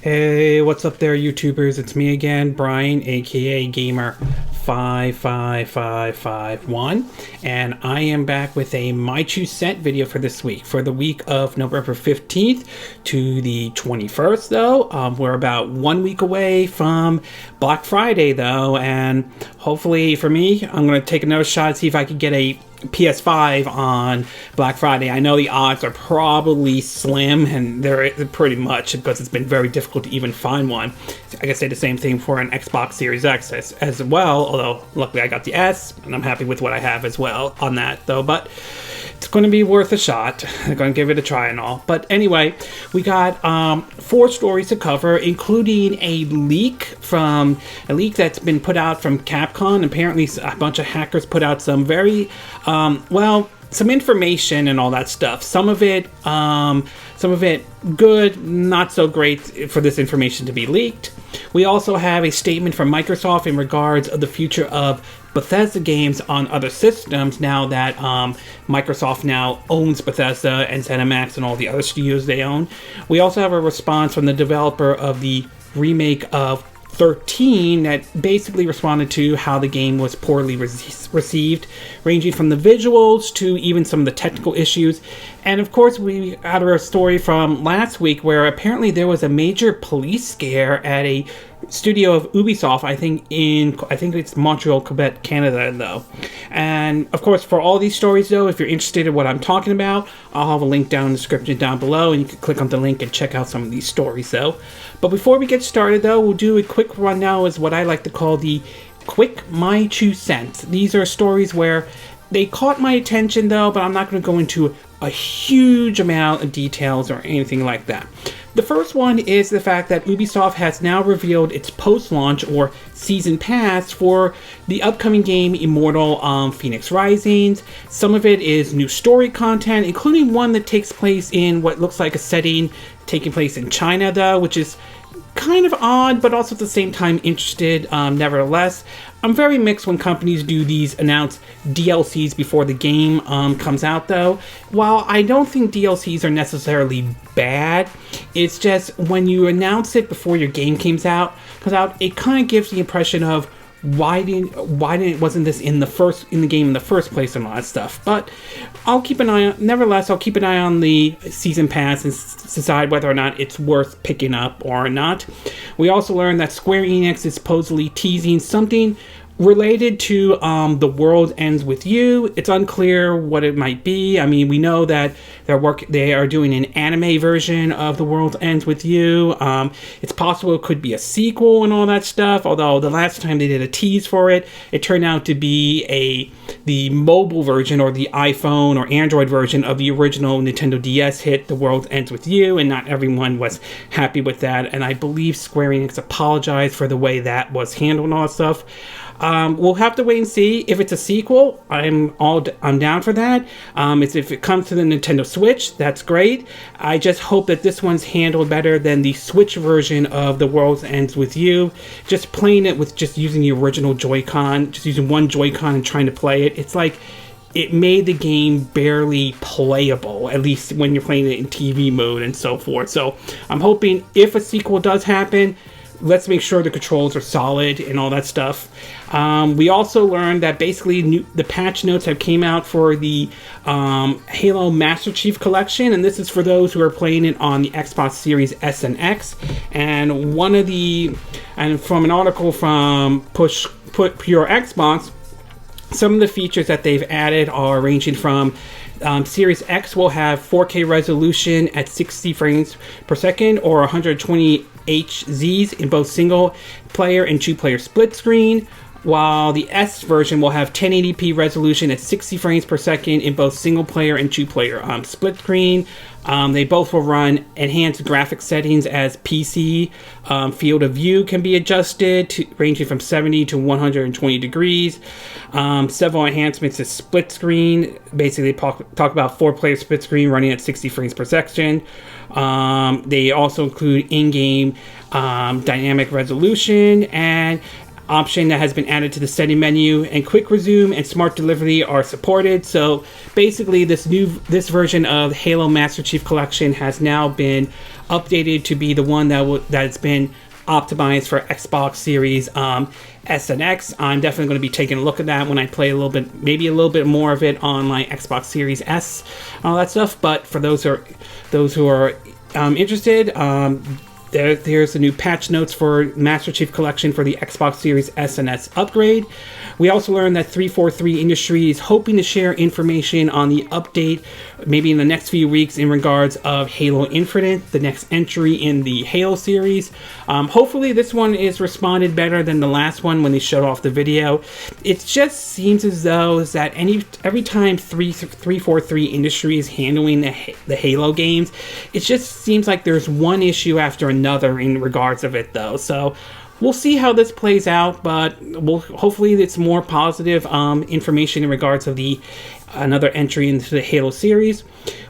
Hey, what's up there, YouTubers? It's me again, Brian, aka Gamer55551, and I am back with a My 2 Cent video for this week, for the week of November 15th to the 21st, though. We're about 1 week away from Black Friday, though, and hopefully for me, I'm going to take another shot, see if I can get a PS5 on Black Friday. I know the odds are probably slim, and they're pretty much, because it's been very difficult to even find one. I can say the same thing for an Xbox Series X as well, although luckily I got the S, and I'm happy with what I have as well on that, though. But it's going to be worth a shot. I'm going to give it a try and all. But anyway, we got 4 stories to cover, including a leak that's been put out from Capcom. Apparently, a bunch of hackers put out some very, some information and all that stuff. Some of it good, not so great for this information to be leaked. We also have a statement from Microsoft in regards of the future of Bethesda games on other systems now that Microsoft now owns Bethesda and ZeniMax and all the other studios they own. We also have a response from the developer of the remake of 13 that basically responded to how the game was poorly received, ranging from the visuals to even some of the technical issues. And of course, we had a story from last week where apparently there was a major police scare at a studio of Ubisoft, I think it's Montreal, Quebec, Canada, though. And of course, for all these stories, though, if you're interested in what I'm talking about, I'll have a link down in the description down below, and you can click on the link and check out some of these stories, though. But before we get started, though, we'll do a quick run now as what I like to call the quick My 2 Cents. These are stories where they caught my attention, though, but I'm not going to go into a huge amount of details or anything like that. The first one is the fact that Ubisoft has now revealed its post-launch or season pass for the upcoming game Immortal Phoenix Rising. Some of it is new story content, including one that takes place in what looks like a setting taking place in China, though, which is kind of odd, but also at the same time interested nevertheless. I'm very mixed when companies do these announced DLCs before the game comes out, though. While I don't think DLCs are necessarily bad, it's just when you announce it before your game comes out, it kind of gives the impression of why wasn't this in the game in the first place and all that stuff. But I'll keep an eye on the season pass and decide whether or not it's worth picking up or not. We also learned that Square Enix is supposedly teasing something related to The World Ends With You. It's unclear what it might be. I mean, we know that they are doing an anime version of The World Ends With You. It's possible it could be a sequel and all that stuff, although the last time they did a tease for it, it turned out to be the mobile version or the iPhone or Android version of the original Nintendo DS hit The World Ends With You, and not everyone was happy with that, and I believe Square Enix apologized for the way that was handled and all that stuff. We'll have to wait and see. If it's a sequel, I'm down for that. If it comes to the Nintendo Switch, that's great. I just hope that this one's handled better than the Switch version of The World Ends With You. Just playing it with just using the original Joy-Con, just using one Joy-Con and trying to play it. It's like it made the game barely playable, at least when you're playing it in TV mode and so forth. So I'm hoping if a sequel does happen, let's make sure the controls are solid and all that stuff. We also learned that basically the patch notes have came out for the Halo Master Chief Collection, and this is for those who are playing it on the Xbox Series S and X. And from an article from Pure Xbox, some of the features that they've added are ranging from Series X will have 4K resolution at 60 frames per second or 120 HZs in both single player and 2-player split screen, while the S version will have 1080p resolution at 60 frames per second in both single player and 2-player split screen. They both will run enhanced graphic settings as PC. Field of view can be adjusted ranging from 70 to 120 degrees. Several enhancements to split screen. Basically, talk about 4-player split screen running at 60 frames per second. They also include in-game dynamic resolution, and option that has been added to the setting menu, and quick resume and smart delivery are supported. So basically this version of Halo Master Chief Collection has now been updated to be the one that's been optimized for Xbox Series S and X. I'm definitely going to be taking a look at that when I play a little bit, maybe a little bit more of it on my Xbox Series S, all that stuff. But for those who are interested, there's the new patch notes for Master Chief Collection for the Xbox Series S and S upgrade. We also learned that 343 Industries is hoping to share information on the update maybe in the next few weeks in regards of Halo Infinite, the next entry in the Halo series. Hopefully this one is responded better than the last one when they showed off the video. It just seems as though that every time 343 Industries is handling the Halo games, it just seems like there's one issue after another in regards of it though. So we'll see how this plays out, but hopefully it's more positive information in regards of another entry into the Halo series.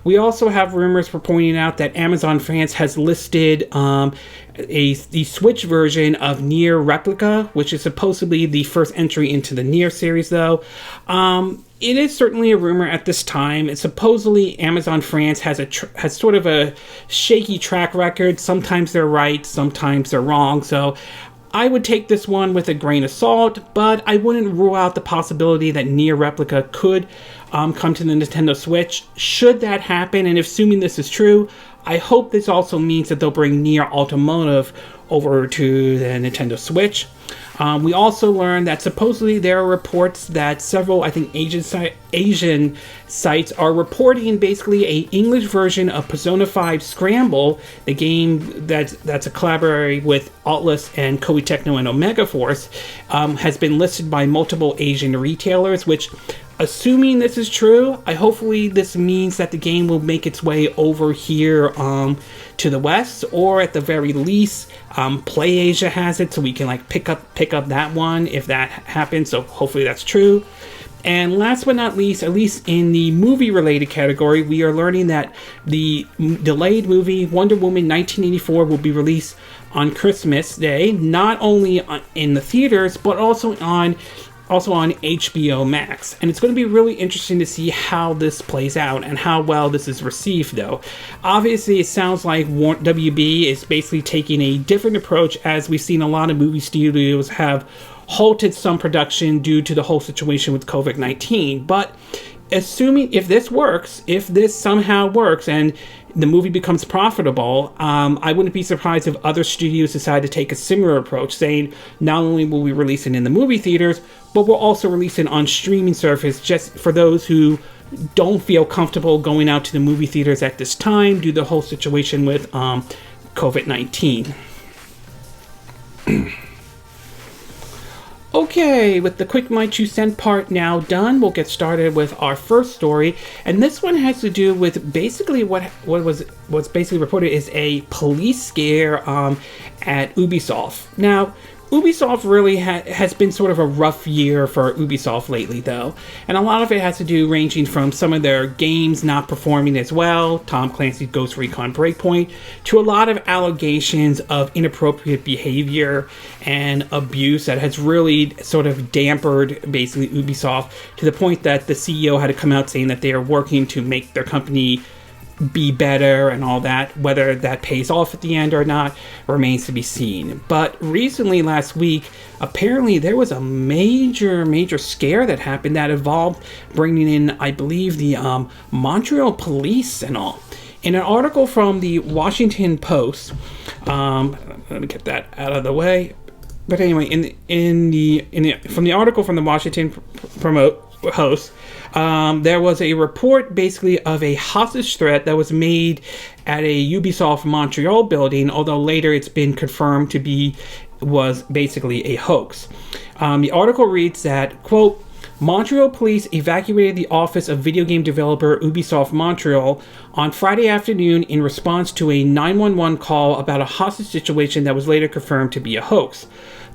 We also have rumors for pointing out that Amazon France has listed the Switch version of Nier Replica, which is supposedly the first entry into the Nier series though. It is certainly a rumor at this time. And supposedly Amazon France has sort of a shaky track record. Sometimes they're right, sometimes they're wrong. So I would take this one with a grain of salt, but I wouldn't rule out the possibility that Nier Replica could come to the Nintendo Switch. Should that happen, and assuming this is true, I hope this also means that they'll bring Nier Automotive over to the Nintendo Switch. We also learned that supposedly there are reports that several, I think, Asian sites are reporting basically a English version of Persona 5 Scramble, the game that's a collaboration with Aulx and Koei Tecmo and Omega Force, has been listed by multiple Asian retailers, which, assuming this is true, hopefully this means that the game will make its way over here to the West, or at the very least, PlayAsia has it, so we can like pick up that one if that happens. So hopefully that's true. And last but not least, at least in the movie-related category, we are learning that the delayed movie Wonder Woman 1984 will be released on Christmas Day, not only in the theaters but also on HBO Max. And it's going to be really interesting to see how this plays out and how well this is received though. Obviously it sounds like WB is basically taking a different approach, as we've seen a lot of movie studios have halted some production due to the whole situation with COVID-19. But assuming if this somehow works and the movie becomes profitable, I wouldn't be surprised if other studios decide to take a similar approach, saying not only will we release it in the movie theaters, but we'll also release it on streaming service, just for those who don't feel comfortable going out to the movie theaters at this time due to the whole situation with COVID-19. Okay, with the quick My 2 cent part now done, we'll get started with our first story, and this one has to do with basically what's basically reported is a police scare at Ubisoft. Now, Ubisoft really has been sort of a rough year for Ubisoft lately, though. And a lot of it has to do ranging from some of their games not performing as well, Tom Clancy's Ghost Recon Breakpoint, to a lot of allegations of inappropriate behavior and abuse that has really sort of dampened basically Ubisoft to the point that the CEO had to come out saying that they are working to make their company be better and all that. Whether that pays off at the end or not remains to be seen. But recently, last week, apparently there was a major scare that happened that involved bringing in, I believe, the Montreal police and all. In an article from the Washington Post, let me get that out of the way. But anyway, from the article from the Washington Post, there was a report basically of a hostage threat that was made at a Ubisoft Montreal building, although later it's been confirmed to was basically a hoax. The article reads that, quote, Montreal police evacuated the office of video game developer Ubisoft Montreal on Friday afternoon in response to a 911 call about a hostage situation that was later confirmed to be a hoax.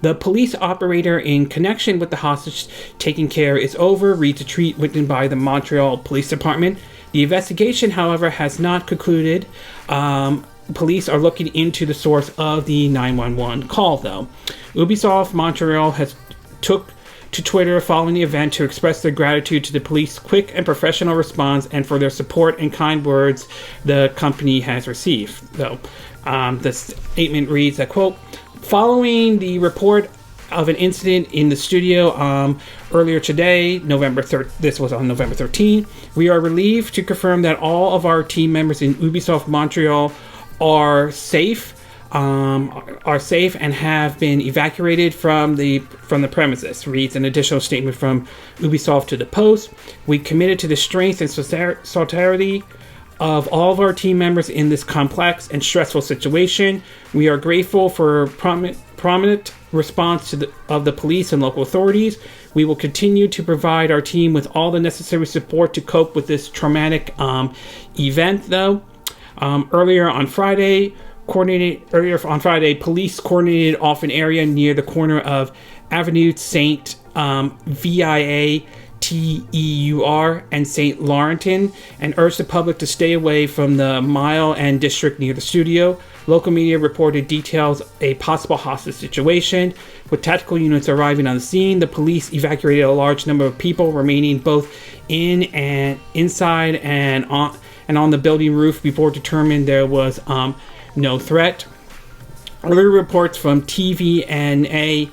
The police operator in connection with the hostage taking care is over, reads a tweet written by the Montreal Police Department. The investigation, however, has not concluded. Police are looking into the source of the 911 call, though. Ubisoft Montreal has took to Twitter following the event to express their gratitude to the police's quick and professional response and for their support and kind words the company has received. Though the statement reads that, quote, following the report of an incident in the studio earlier today, this was on November 13th, we are relieved to confirm that all of our team members in Ubisoft Montreal are safe and have been evacuated from the premises, reads an additional statement from Ubisoft to the Post. We committed to the strength and solidarity of all of our team members in this complex and stressful situation. We are grateful for prominent response of the police and local authorities. We will continue to provide our team with all the necessary support to cope with this traumatic event, though. Earlier on Friday, police coordinated off an area near the corner of Avenue Saint Viateur and Saint Laurentin and urged the public to stay away from the Mile End district near the studio. Local media reported details of a possible hostage situation. With tactical units arriving on the scene, the police evacuated a large number of people remaining both inside and on the building roof before determining there was no threat. Earlier reports from TVNA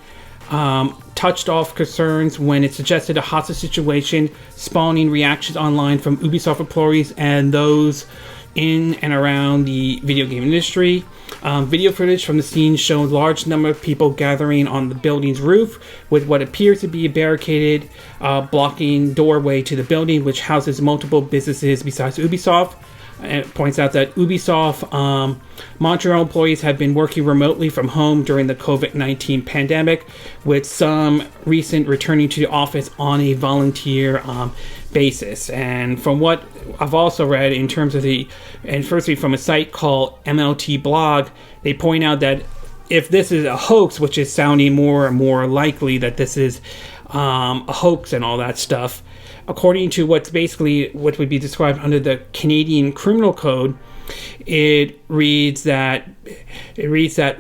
touched off concerns when it suggested a hostage situation, spawning reactions online from Ubisoft employees and those in and around the video game industry. Video footage from the scene showed a large number of people gathering on the building's roof with what appears to be a barricaded blocking doorway to the building, which houses multiple businesses besides Ubisoft. It points out that Ubisoft Montreal employees have been working remotely from home during the COVID-19 pandemic, with some recent returning to the office on a volunteer basis. And from what I've also read in terms of and firstly from a site called MLT Blog, they point out that if this is a hoax, which is sounding more and more likely that this is a hoax and all that stuff, according to what would be described under the Canadian Criminal Code, it reads that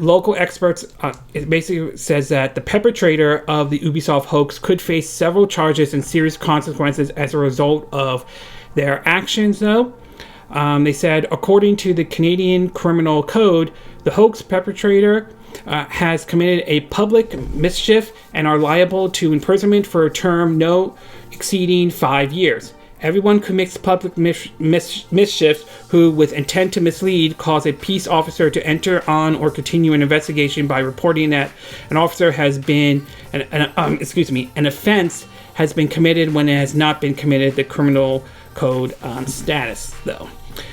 local experts. It basically says that the perpetrator of the Ubisoft hoax could face several charges and serious consequences as a result of their actions. Though they said, according to the Canadian Criminal Code, the hoax perpetrator has committed a public mischief and are liable to imprisonment for a term no exceeding 5 years. Everyone commits public mischief who, with intent to mislead, cause a peace officer to enter on or continue an investigation by reporting that an officer has been, an offense has been committed when it has not been committed. The criminal code status, though.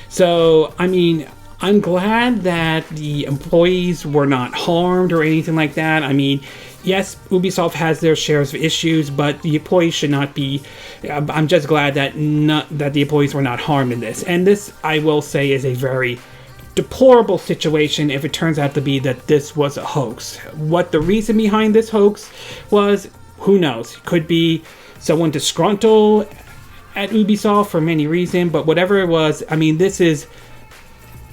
So, I mean, I'm glad that the employees were not harmed or anything like that. I mean, yes, Ubisoft has their shares of issues, but the employees should not be. I'm just glad that the employees were not harmed in this. And this, I will say, is a very deplorable situation if it turns out to be that this was a hoax. What the reason behind this hoax was, who knows? It could be someone disgruntled at Ubisoft for many reasons, but whatever it was, I mean, this is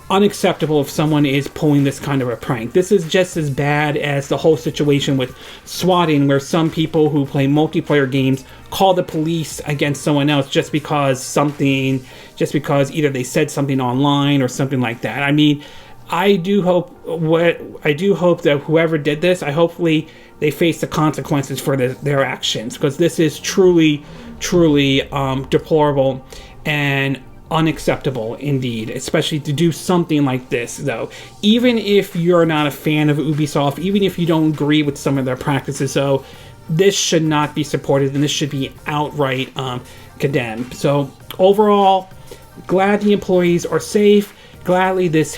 unacceptable if someone is pulling this kind of a prank. This is just as bad as the whole situation with swatting, where some people who play multiplayer games call the police against someone else just because either they said something online or something like that. I mean, I do hope that whoever did this, hopefully they face the consequences for their actions, because this is truly deplorable and unacceptable indeed, especially to do something like this, though. Even if you're not a fan of Ubisoft, even if you don't agree with some of their practices, so this should not be supported and this should be outright condemned. So overall, glad the employees are safe. Gladly this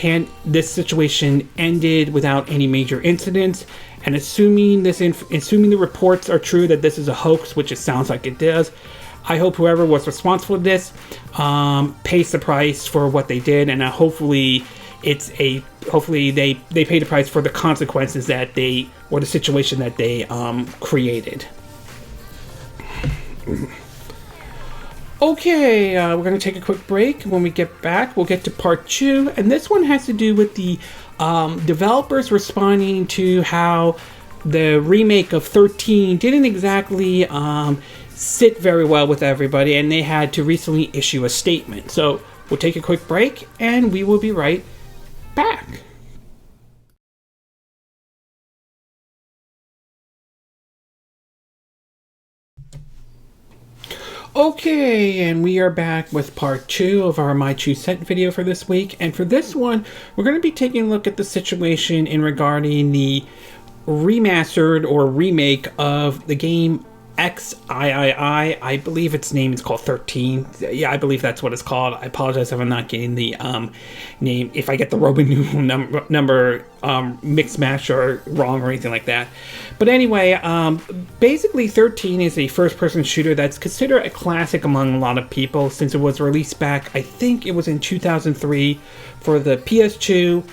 situation ended without any major incidents, and assuming the reports are true that this is a hoax, which it sounds like it does, I hope whoever was responsible for this pays the price for what they did, and hopefully they pay the price for the consequences the situation that they created. Okay, we're going to take a quick break. When we get back, we'll get to part 2, and this one has to do with the developers responding to how the remake of 13 didn't exactly sit very well with everybody, and they had to recently issue a statement. So we'll take a quick break, and we will be right back. Okay, and we are back with part 2 of our My 2 Cent video for this week. And for this one, we're going to be taking a look at the situation in regarding the remastered or remake of the game XIII. I believe its name is called 13. Yeah, I believe that's what it's called. I apologize if I'm not getting the name. If I get the Roman numeral number mixed match or wrong or anything like that. But anyway, basically 13 is a first-person shooter that's considered a classic among a lot of people since it was released back, I think it was in 2003 for the PS2,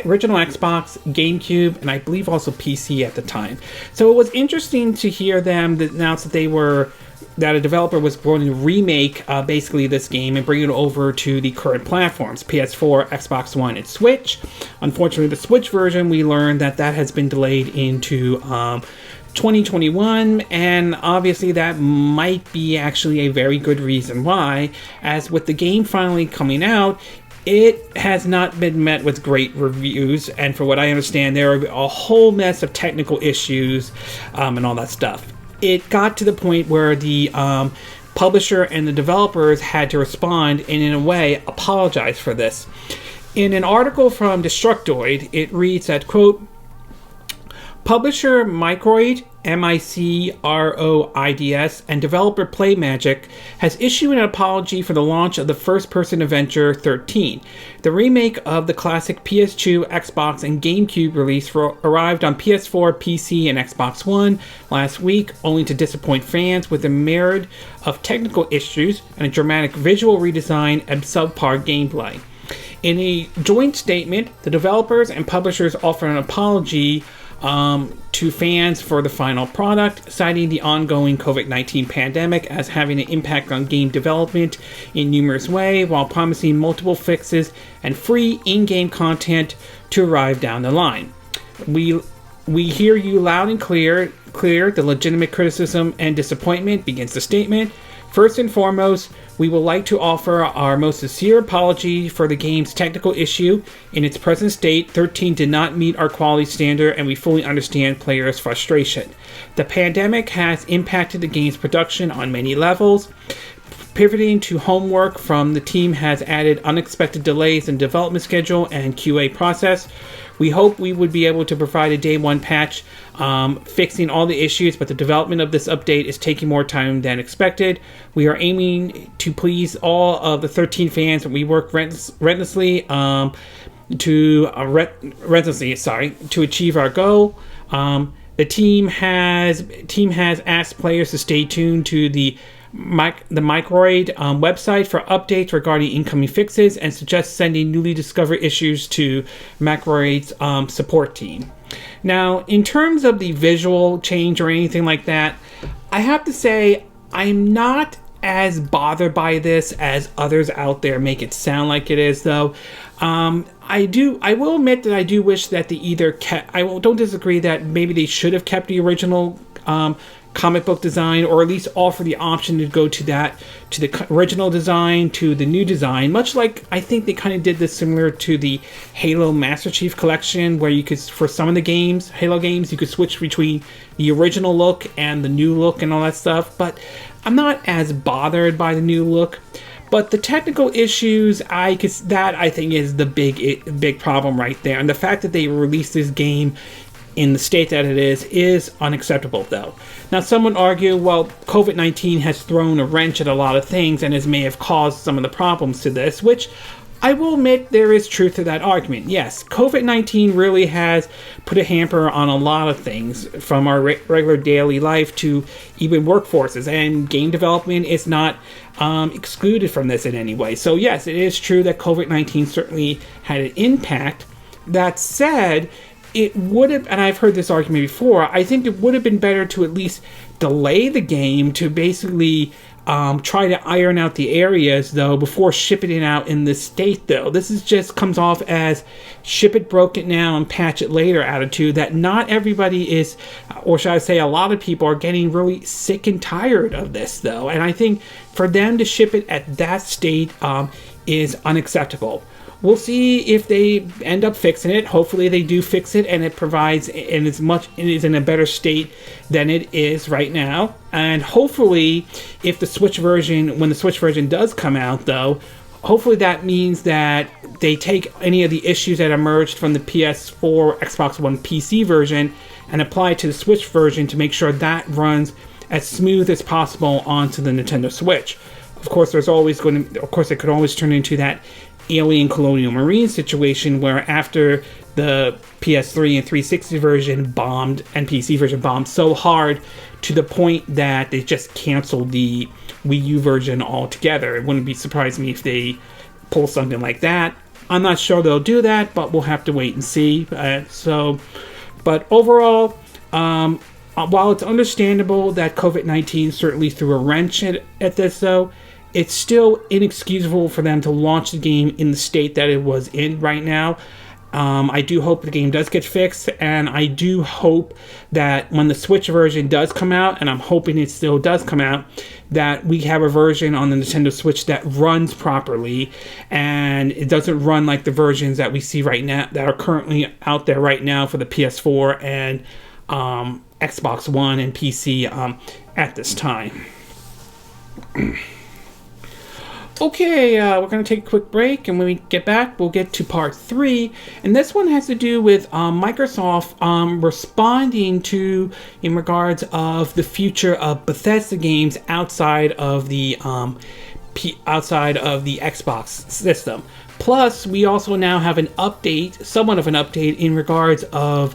original Xbox, GameCube, and I believe also PC at the time. So it was interesting to hear them announce that a developer was going to remake basically this game and bring it over to the current platforms, PS4, Xbox One, and Switch. Unfortunately, the Switch version, we learned that has been delayed into 2021, and obviously that might be actually a very good reason why, as with the game finally coming out, it has not been met with great reviews, and for what I understand, there are a whole mess of technical issues and all that stuff. It got to the point where the publisher and the developers had to respond and, in a way, apologize for this. In an article from Destructoid, it reads that, quote, publisher Microid, MICROIDS, and developer Playmagic has issued an apology for the launch of the first-person adventure 13. The remake of the classic PS2, Xbox, and GameCube release arrived on PS4, PC, and Xbox One last week, only to disappoint fans with a myriad of technical issues and a dramatic visual redesign and subpar gameplay. In a joint statement, the developers and publishers offer an apology to fans for the final product, citing the ongoing COVID-19 pandemic as having an impact on game development in numerous ways, while promising multiple fixes and free in-game content to arrive down the line. We hear you loud and clear. The legitimate criticism and disappointment, begins the statement. First and foremost, we would like to offer our most sincere apology for the game's technical issue. In its present state, 13 did not meet our quality standard, and we fully understand players' frustration. The pandemic has impacted the game's production on many levels. Pivoting to homework from the team has added unexpected delays in development schedule and QA process. We hope we would be able to provide a day one patch fixing all the issues, but the development of this update is taking more time than expected. We are aiming to please all of the 13 fans, and we work relentlessly to achieve our goal. The team has asked players to stay tuned to the Microid website for updates regarding incoming fixes, and suggests sending newly discovered issues to Microid's support team. Now, in terms of the visual change or anything like that, I have to say I'm not as bothered by this as others out there make it sound like it is, though. I will admit that I do wish that they either kept. Don't disagree that maybe they should have kept the original comic book design, or at least offer the option to go to the original design to the new design, much like I think they kind of did this similar to the Halo Master Chief Collection, where you could, for some of the games, Halo games, you could switch between the original look and the new look and all that stuff. But I'm not as bothered by the new look. But the technical issues, I think is the big problem right there, and the fact that they released this game in the state that it is unacceptable, though. Now, some would argue, well, COVID-19 has thrown a wrench at a lot of things and may have caused some of the problems to this, which I will admit there is truth to that argument. Yes, COVID-19 really has put a hamper on a lot of things, from our regular daily life to even workforces, and game development is not excluded from this in any way. So yes, it is true that COVID-19 certainly had an impact. That said, it would have, and I've heard this argument before, I think it would have been better to at least delay the game to basically try to iron out the areas, though, before shipping it out in this state, though. This is just comes off as ship it, broke it now, and patch it later attitude that not everybody is, or should I say a lot of people are getting really sick and tired of this, though. And I think for them to ship it at that state is unacceptable. We'll see if they end up fixing it. Hopefully they do fix it and it provides, and it is in a better state than it is right now. And hopefully if the Switch version, when the Switch version does come out though, hopefully that means that they take any of the issues that emerged from the PS4, Xbox One, PC version and apply it to the Switch version to make sure that runs as smooth as possible onto the Nintendo Switch. Of course, it could always turn into that Alien Colonial Marine situation where after the PS3 and 360 version bombed and PC version bombed so hard to the point that they just canceled the Wii U version altogether. It wouldn't be surprising me if they pull something like that. I'm not sure they'll do that, but we'll have to wait and see. But overall, while it's understandable that COVID-19 certainly threw a wrench at this, though, it's still inexcusable for them to launch the game in the state that it was in right now. I do hope the game does get fixed, and I do hope that when the Switch version does come out, and I'm hoping it still does come out, that we have a version on the Nintendo Switch that runs properly, and it doesn't run like the versions that we see right now, that are currently out there right now for the PS4 and Xbox One and PC at this time. Okay, we're going to take a quick break, and when we get back, we'll get to part 3. And this one has to do with Microsoft responding to, in regards of the future of Bethesda games outside of the Xbox system. Plus, we also now have an update, somewhat of an update, in regards of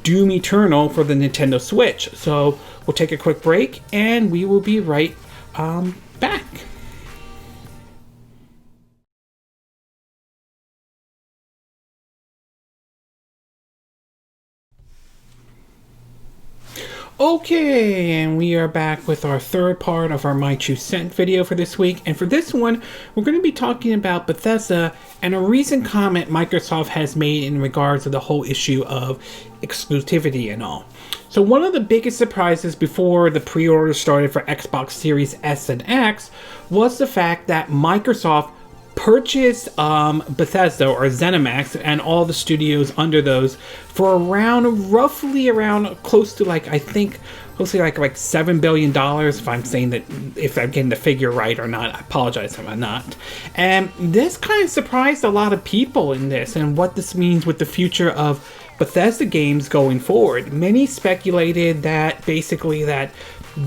Doom Eternal for the Nintendo Switch. So we'll take a quick break, and we will be right back. Okay, and we are back with our third part of our My Two Cent video for this week. And for this one, we're going to be talking about Bethesda and a recent comment Microsoft has made in regards to the whole issue of exclusivity and all. So one of the biggest surprises before the pre-order started for Xbox Series S and X was the fact that Microsoft purchased Bethesda or ZeniMax and all the studios under those for roughly around close to like $7 billion, if I'm getting the figure right or not. I apologize if I'm not. And this kind of surprised a lot of people in this and what this means with the future of Bethesda games going forward. Many speculated that basically that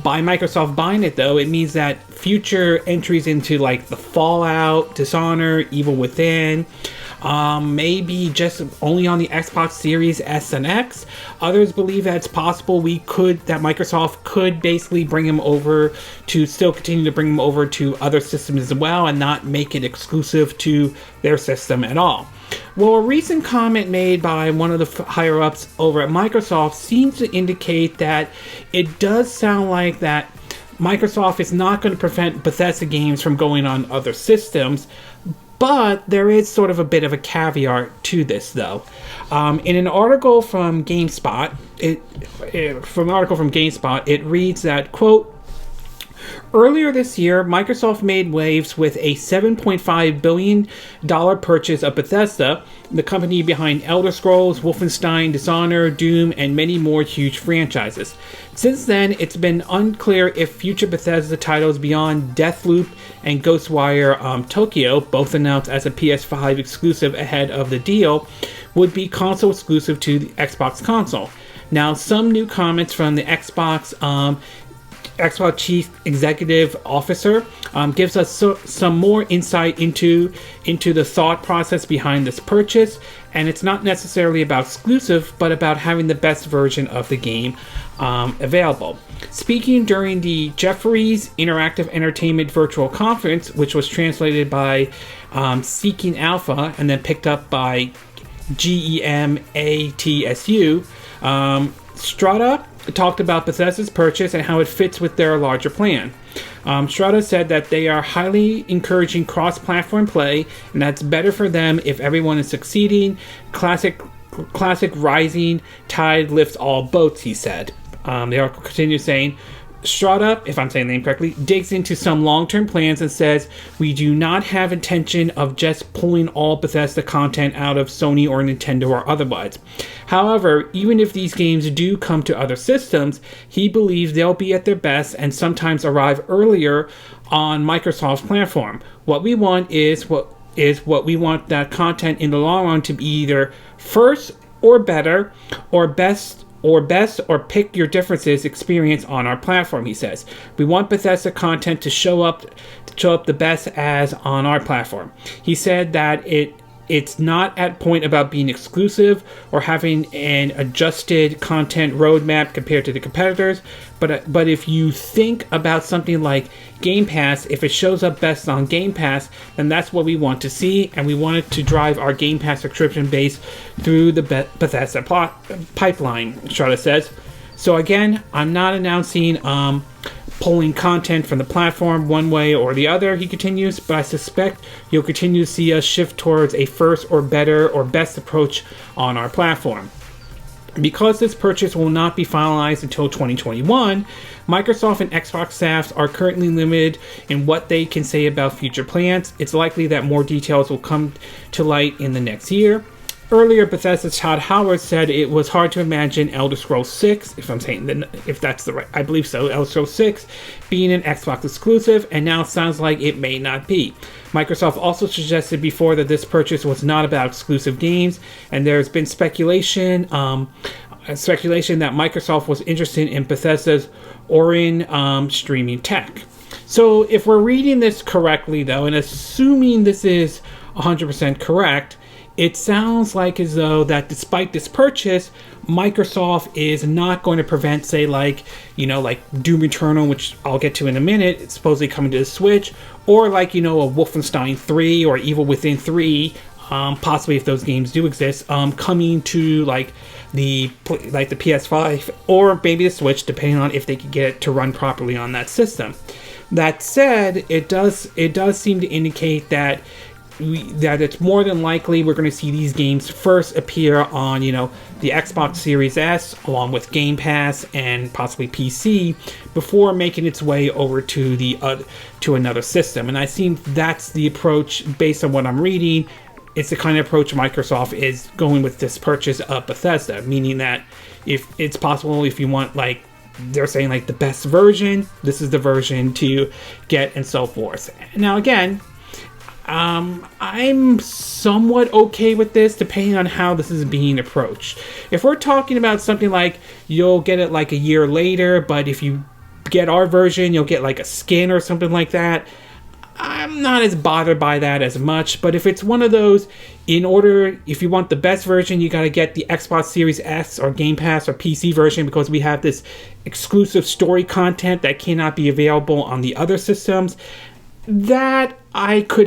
by Microsoft buying it, though, it means that future entries into like the Fallout, Dishonored, Evil Within, maybe just only on the Xbox Series S and X. Others believe that it's possible that Microsoft could basically bring them over to still continue to bring them over to other systems as well and not make it exclusive to their system at all. Well, a recent comment made by one of the higher-ups over at Microsoft seems to indicate that it does sound like that Microsoft is not going to prevent Bethesda games from going on other systems, but there is sort of a bit of a caveat to this, though. In an article from GameSpot, it reads that, quote, earlier this year, Microsoft made waves with a $7.5 billion purchase of Bethesda, the company behind Elder Scrolls, Wolfenstein, Dishonored, Doom, and many more huge franchises. Since then, it's been unclear if future Bethesda titles beyond Deathloop and Ghostwire Tokyo, both announced as a PS5 exclusive ahead of the deal, would be console exclusive to the Xbox console. Now, some new comments from the Xbox Chief Executive Officer gives us some more insight into the thought process behind this purchase, and it's not necessarily about exclusive, but about having the best version of the game available. Speaking during the Jefferies Interactive Entertainment Virtual Conference, which was translated by Seeking Alpha and then picked up by GEMATSU, Strata talked about Bethesda's purchase and how it fits with their larger plan. Strata said that they are highly encouraging cross-platform play, and that's better for them if everyone is succeeding. Classic rising tide lifts all boats, he said. They are continue saying, Strata, if I'm saying the name correctly, digs into some long-term plans and says, we do not have intention of just pulling all Bethesda content out of Sony or Nintendo or otherwise. However, even if these games do come to other systems, he believes they'll be at their best and sometimes arrive earlier on Microsoft's platform. What we want is what we want that content in the long run to be either first or better or best or pick your differences experience on our platform, he says. We want Bethesda content to show up the best as on our platform. He said that it's not at point about being exclusive or having an adjusted content roadmap compared to the competitors, but if you think about something like Game Pass, if it shows up best on Game Pass, then that's what we want to see, and we want it to drive our Game Pass subscription base through the Bethesda pipeline, Strata says. So again, I'm not announcing pulling content from the platform one way or the other, he continues, but I suspect you'll continue to see us shift towards a first or better or best approach on our platform. Because this purchase will not be finalized until 2021, Microsoft and Xbox staffs are currently limited in what they can say about future plans. It's likely that more details will come to light in the next year. Earlier, Bethesda's Todd Howard said it was hard to imagine Elder Scrolls 6, if that's the right, I believe so, Elder Scrolls 6 being an Xbox exclusive, and now it sounds like it may not be. Microsoft also suggested before that this purchase was not about exclusive games, and there's been speculation that Microsoft was interested in Bethesda's Orin streaming tech. So if we're reading this correctly, though, and assuming this is 100% correct, it sounds like as though that despite this purchase, Microsoft is not going to prevent, say, like Doom Eternal, which I'll get to in a minute, it's supposedly coming to the Switch, or a Wolfenstein 3 or Evil Within 3, possibly if those games do exist, coming to the PS5 or maybe the Switch, depending on if they can get it to run properly on that system. That said, it does seem to indicate that it's more than likely we're going to see these games first appear on, the Xbox Series S, along with Game Pass and possibly PC, before making its way over to to another system. And I think that's the approach, based on what I'm reading. It's the kind of approach Microsoft is going with this purchase of Bethesda, meaning that if it's possible, if you want, they're saying the best version, this is the version to get, and so forth. Now again, I'm somewhat okay with this, depending on how this is being approached. If we're talking about something like you'll get it a year later, but if you get our version, you'll get a skin or something like that, I'm not as bothered by that as much. But if it's one of those, if you want the best version, you got to get the Xbox Series S or Game Pass or PC version, because we have this exclusive story content that cannot be available on the other systems. That I could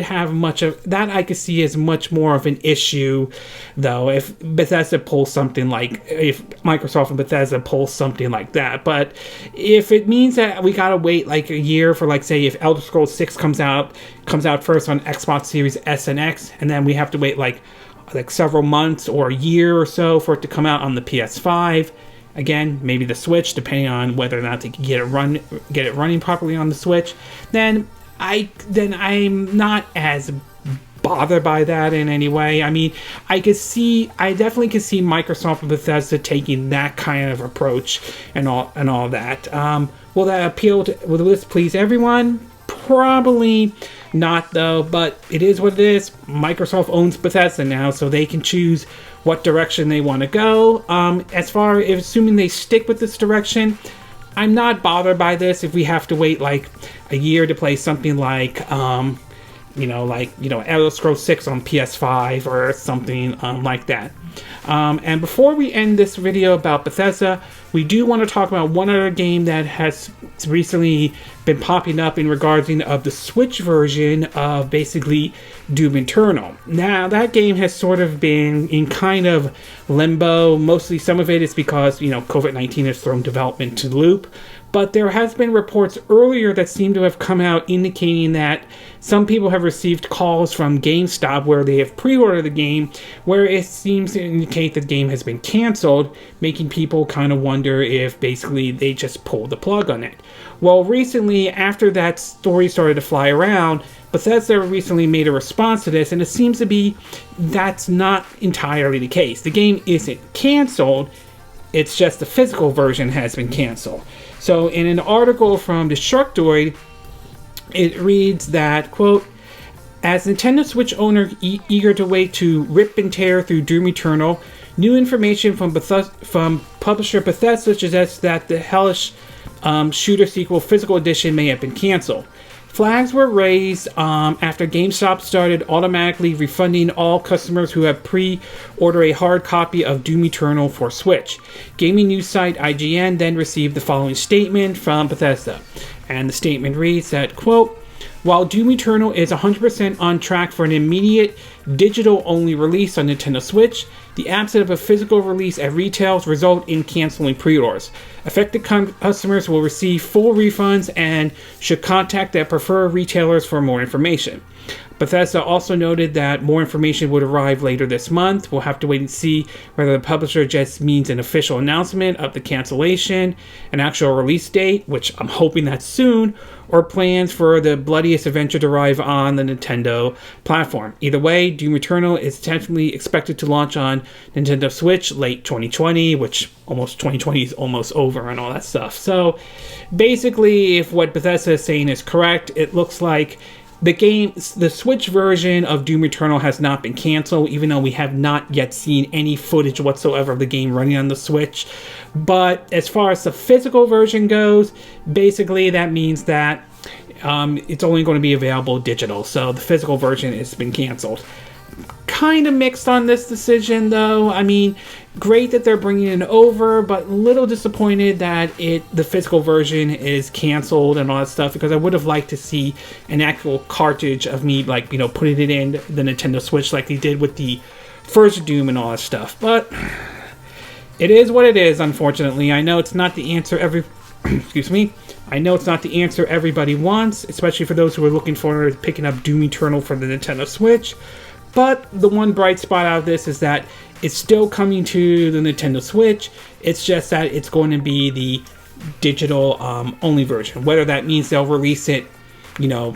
see as much more of an issue, though, if Bethesda pulls something if Microsoft and Bethesda pulls something like that. But if it means that we gotta wait a year for say if Elder Scrolls 6 comes out first on Xbox Series S and X, and then we have to wait several months or a year or so for it to come out on the PS5. Again, maybe the Switch, depending on whether or not they can get it running properly on the Switch, then I'm not as bothered by that in any way. I mean, I definitely can see Microsoft and Bethesda taking that kind of approach and all that. Will that appeal will this please everyone? Probably not, though, but it is what it is. Microsoft owns Bethesda now, so they can choose what direction they want to go. As far as assuming they stick with this direction, I'm not bothered by this if we have to wait a year to play something Elder Scrolls 6 on PS5 or something like that. And before we end this video about Bethesda, we do want to talk about one other game that has recently been popping up in regards of the Switch version of basically Doom Eternal. Now, that game has sort of been in kind of limbo. Mostly some of it is because, COVID-19 has thrown development to the loop. But there has been reports earlier that seem to have come out indicating that some people have received calls from GameStop where they have pre-ordered the game, where it seems to indicate the game has been canceled, making people kind of wonder if basically they just pulled the plug on it. Well, recently, after that story started to fly around, Bethesda recently made a response to this, and it seems to be that's not entirely the case. The game isn't canceled, it's just the physical version has been canceled. So in an article from Destructoid, it reads that, quote, as Nintendo Switch owner eager to wait to rip and tear through Doom Eternal, new information from publisher Bethesda suggests that the hellish shooter sequel physical edition may have been canceled. Flags were raised after GameStop started automatically refunding all customers who have pre-ordered a hard copy of Doom Eternal for Switch. Gaming news site IGN then received the following statement from Bethesda. And the statement reads that, quote, while Doom Eternal is 100% on track for an immediate digital-only release on Nintendo Switch, the absence of a physical release at retail result in canceling pre-orders. Affected customers will receive full refunds and should contact their preferred retailers for more information. Bethesda also noted that more information would arrive later this month. We'll have to wait and see whether the publisher just means an official announcement of the cancellation, an actual release date, which I'm hoping that's soon, or plans for the bloodiest adventure to arrive on the Nintendo platform. Either way, Doom Eternal is tentatively expected to launch on Nintendo Switch late 2020, which almost 2020 is almost over and all that stuff. So basically, if what Bethesda is saying is correct, it looks like the Switch version of Doom Eternal has not been canceled, even though we have not yet seen any footage whatsoever of the game running on the Switch. But as far as the physical version goes, basically that means that it's only going to be available digital. So the physical version has been canceled. Kind of mixed on this decision, though. I mean, great that they're bringing it over, but a little disappointed that the physical version is canceled and all that stuff, because I would have liked to see an actual cartridge of me, like, you know, putting it in the Nintendo Switch like they did with the first Doom and all that stuff. But it is what it is, unfortunately. I know it's not the answer excuse me. I know it's not the answer everybody wants, especially for those who are looking forward to picking up Doom Eternal for the Nintendo Switch. But the one bright spot out of this is that it's still coming to the Nintendo Switch. It's just that it's going to be the digital only version. Whether that means they'll release it, you know,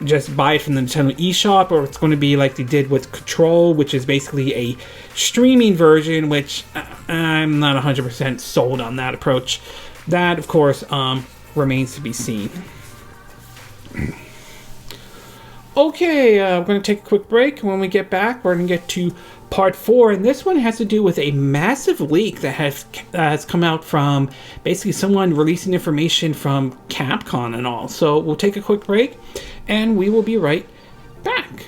just buy it from the Nintendo eShop, or it's going to be like they did with Control, which is basically a streaming version, which I'm not 100% sold on that approach. That, of course, remains to be seen. Okay, we're going to take a quick break. When we get back, we're going to get to part 4, and this one has to do with a massive leak that has come out from basically someone releasing information from Capcom and all. So we'll take a quick break, and we will be right back.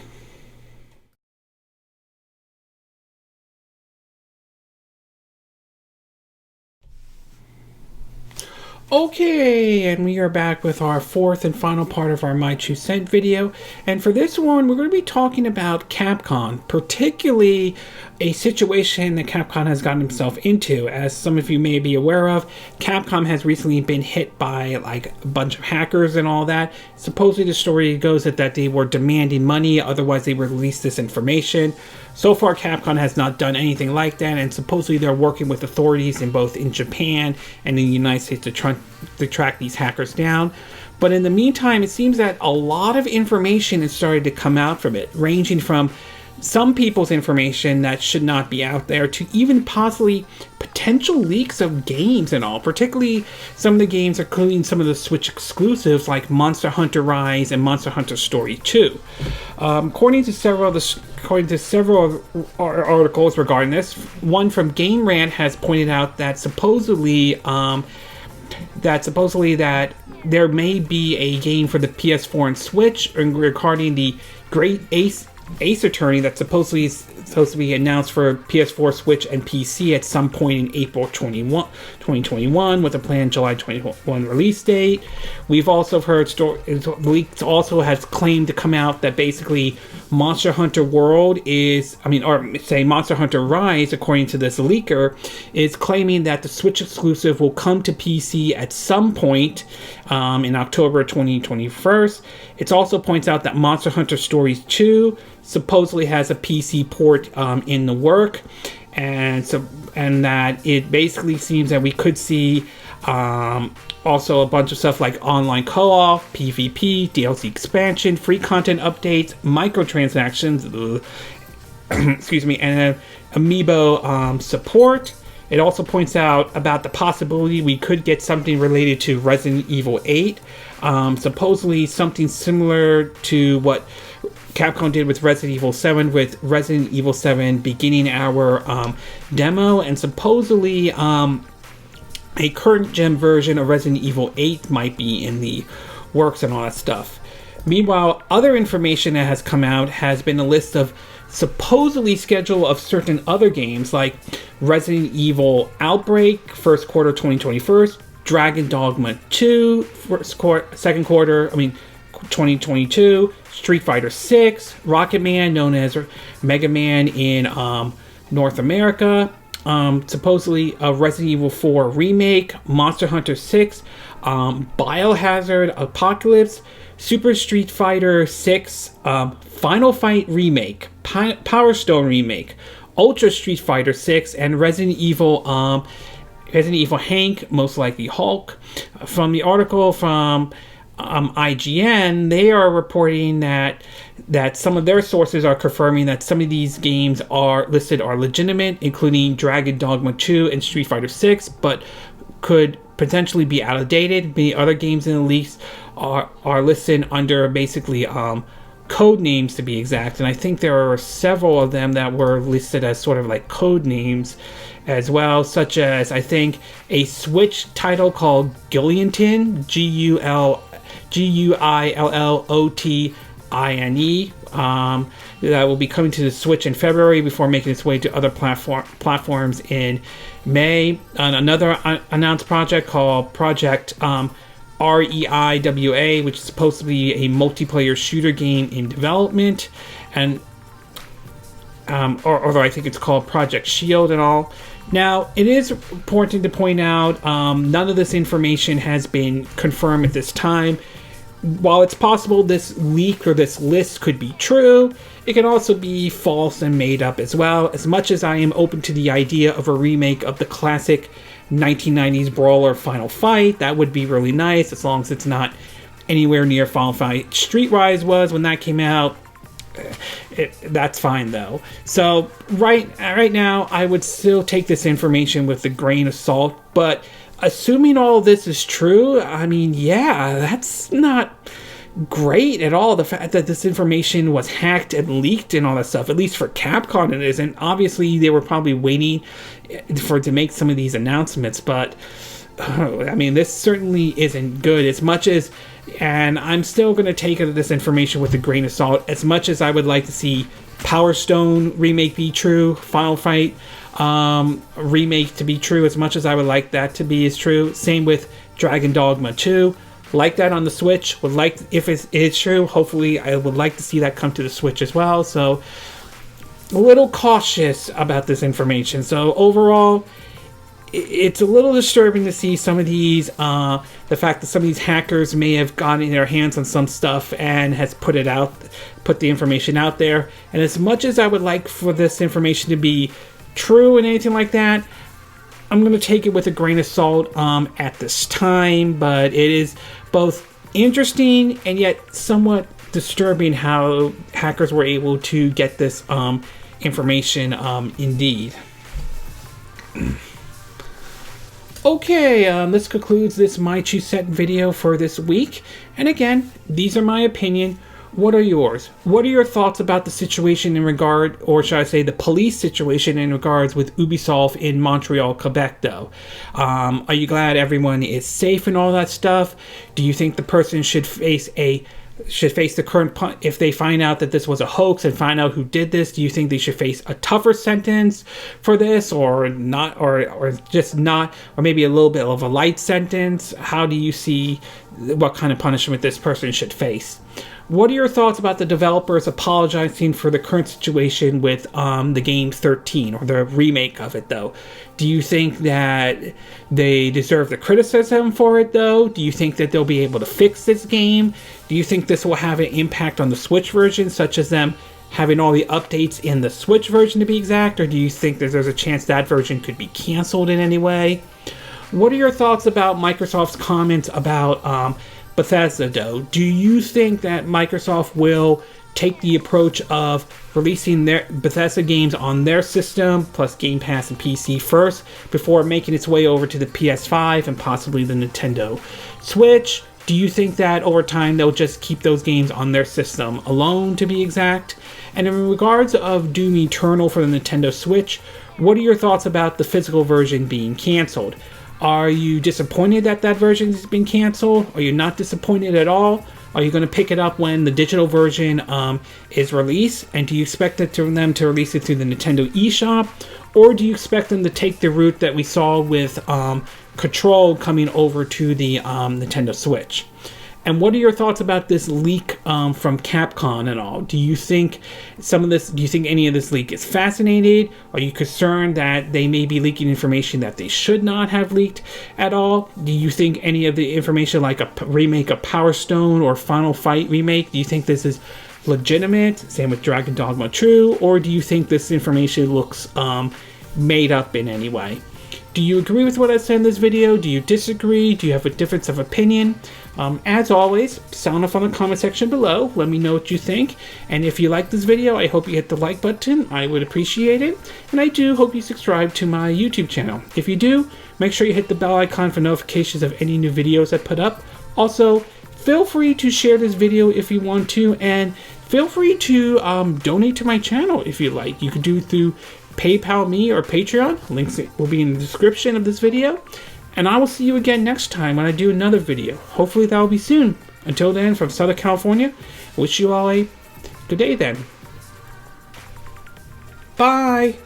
Okay, and we are back with our 4th and final part of our My 2 Cent video. And for this one, we're going to be talking about Capcom, particularly a situation that Capcom has gotten himself into. As some of you may be aware of, Capcom has recently been hit by like a bunch of hackers and all that. Supposedly the story goes that they were demanding money, otherwise they would release this information. So far, Capcom has not done anything like that, and supposedly they're working with authorities in both in Japan and in the United States to track these hackers down. But in the meantime, it seems that a lot of information has started to come out from it, ranging from some people's information that should not be out there to even possibly potential leaks of games and all. Particularly some of the games, including some of the Switch exclusives like Monster Hunter Rise and Monster Hunter Story 2. According to several articles regarding this, one from Game Rant has pointed out that supposedly that there may be a game for the PS4 and Switch regarding the Great Ace Attorney that supposedly supposed to be announced for PS4, Switch, and PC at some point in April 2021, with a planned July 21 release date. We've also heard leaks also has claimed to come out that basically Monster Hunter World Monster Hunter Rise, according to this leaker, is claiming that the Switch exclusive will come to PC at some point in October 2021. It also points out that Monster Hunter Stories 2 supposedly has a PC port in the work, and that it basically seems that we could see also a bunch of stuff like online co-op, PvP, DLC expansion, free content updates, microtransactions, excuse me, and amiibo support. It also points out about the possibility we could get something related to Resident Evil 8, supposedly something similar to what Capcom did with Resident Evil 7, with Resident Evil 7 beginning our demo, and supposedly a current gen version of Resident Evil 8 might be in the works and all that stuff. Meanwhile, other information that has come out has been a list of supposedly schedule of certain other games like Resident Evil Outbreak, first quarter 2021, Dragon Dogma 2, second quarter 2022, Street Fighter 6, Rocket Man, known as Mega Man in North America, supposedly a Resident Evil 4 remake, Monster Hunter 6, Biohazard Apocalypse, Super Street Fighter 6, Final Fight remake, Power Stone remake, Ultra Street Fighter 6, and Resident Evil Hank, most likely Hulk. From the article from IGN, they are reporting that some of their sources are confirming that some of these games are legitimate, including Dragon Dogma 2 and Street Fighter 6, but could potentially be outdated. Many other games in the leaks are listed under basically code names, to be exact, and I think there are several of them that were listed as sort of like code names as well, such as I think a Switch title called Guillotine, Guillotine, that will be coming to the Switch in February before making its way to other platforms in May. And another announced project called Project REIWA, which is supposed to be a multiplayer shooter game in development, and although I think it's called Project Shield and all. Now, it is important to point out none of this information has been confirmed at this time. While it's possible this leak or this list could be true, it can also be false and made up as well. As much as I am open to the idea of a remake of the classic 1990s brawler Final Fight, that would be really nice, as long as it's not anywhere near Final Fight Streetwise was when that came out. That's fine though. So right now, I would still take this information with a grain of salt, but assuming all this is true, I mean, yeah, that's not great at all. The fact that this information was hacked and leaked and all that stuff, at least for Capcom it isn't. Obviously, they were probably waiting to make some of these announcements, but I mean, this certainly isn't good. As much as, and I'm still going to take this information with a grain of salt, as much as I would like to see Power Stone remake be true, Final Fight remake to be true, as much as I would like that to be as true. Same with Dragon Dogma 2. Like that on the Switch. Would like, if it is true, hopefully I would like to see that come to the Switch as well. So a little cautious about this information. So overall, it's a little disturbing to see some of these, the fact that some of these hackers may have gotten their hands on some stuff and has put the information out there. And as much as I would like for this information to be true and anything like that, I'm going to take it with a grain of salt at this time, but it is both interesting and yet somewhat disturbing how hackers were able to get this information indeed. Okay, this concludes this My 2 Cents video for this week. And again, these are my opinion. What are yours? What are your thoughts about the situation in regard, or should I say the police situation in regards with Ubisoft in Montreal, Quebec, though? Are you glad everyone is safe and all that stuff? Do you think the person should face a should face the current if they find out that this was a hoax and find out who did this? Do you think they should face a tougher sentence for this, or not, or just not, or maybe a little bit of a light sentence? How do you see what kind of punishment this person should face? What are your thoughts about the developers apologizing for the current situation with the game 13, or the remake of it, though? Do you think that they deserve the criticism for it, though? Do you think that they'll be able to fix this game? Do you think this will have an impact on the Switch version, such as them having all the updates in the Switch version to be exact? Or do you think that there's a chance that version could be canceled in any way? What are your thoughts about Microsoft's comments about Bethesda.to? Do you think that Microsoft will take the approach of releasing their Bethesda games on their system, plus Game Pass and PC first, before making its way over to the PS5 and possibly the Nintendo Switch? Do you think that over time they'll just keep those games on their system alone, to be exact? And in regards of Doom Eternal for the Nintendo Switch, what are your thoughts about the physical version being canceled? Are you disappointed that that version has been canceled? Are you not disappointed at all? Are you going to pick it up when the digital version is released? And do you expect them to release it through the Nintendo eShop? Or do you expect them to take the route that we saw with Control coming over to the Nintendo Switch? And what are your thoughts about this leak from Capcom and all? Do you think any of this leak is fascinated? Are you concerned that they may be leaking information that they should not have leaked at all? Do you think any of the information, like a remake of Power Stone or Final Fight remake, do you think this is legitimate? Same with Dragon Dogma True, or do you think this information looks made up in any way? Do you agree with what I said in this video? Do you disagree? Do you have a difference of opinion? As always, sound off on the comment section below. Let me know what you think. And if you like this video, I hope you hit the like button. I would appreciate it. And I do hope you subscribe to my YouTube channel. If you do, make sure you hit the bell icon for notifications of any new videos I put up. Also, feel free to share this video if you want to, and feel free to donate to my channel if you like. You could do through PayPal me or Patreon. Links will be in the description of this video. And I will see you again next time when I do another video. Hopefully that will be soon. Until then, from Southern California, I wish you all a good day then. Bye!